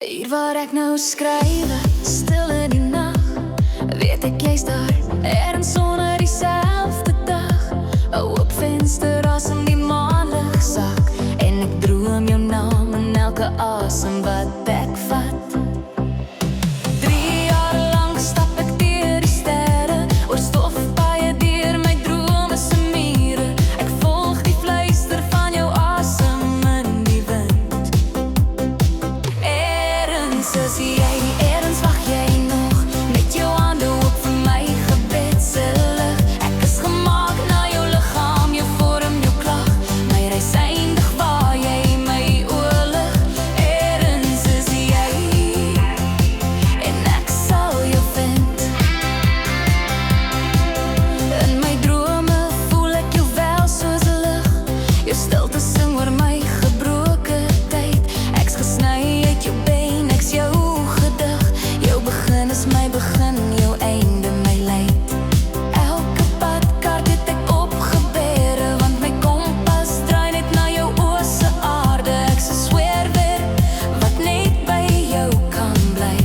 Hier waar ek nou skrywe, stil in die nag, weet ek jy's daar, ergens sonder dieselfde dag. 'n Oop venster asem die maanlig sak, en ek droom jou naam in elke asem wat ek vat. 3 jaar lank stap ek deur die sterre, oor stofpaaie deur my drome se mure. Ek volg die fluister van jou asem in die wind. Is jy, ergens wag jy nog, met jou hande oop vir my gebedse lig. Ek is gemaak na jou liggaam, jou vorm, jou klag, my reis eindig waar jy my oorlig. Ergens is jy, en ek sal jou vind. In my drome voel ek jou wel soos 'n lig, jou stilte sing oor my gebroke tyd. Ek's gesny uit jou been, ek's jou gedig. Jou begin is my begin, jou einde my leid. Elke padkaart het ek opgebere, want my kompas draai net na jou oë se aarde. Ek's 'n swerwer wat net by jou kan bly.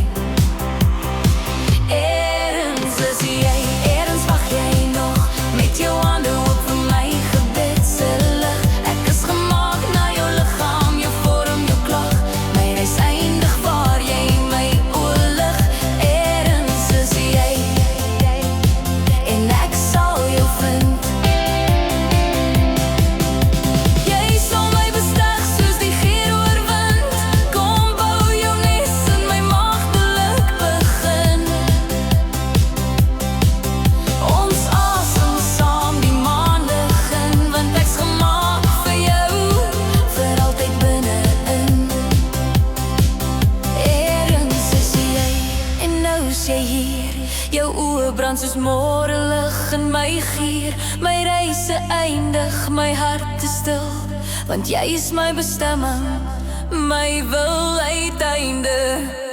Ergens is jy, ergens wag jy nog, met jou hande oop vir my gebedse lig. Ek is gemaak na jou liggaam, jou vorm, jou klag, my reis eindig waar jy my oorlig. Ergens is jy, en ek sal jou vind. Jy sal my bestig soos die geur oor wind. Kom bou jou nes in my magtelik begin. Ons asem saam die maanlig in, want ek's gemaak vir jou, vir altyd binne-in. Ergens is jy, en nou is jy hier. Jou oë brand soos môrelig in my gier. My reise eindig, my hart is stil, want jy is my bestemming, my wil uiteinde.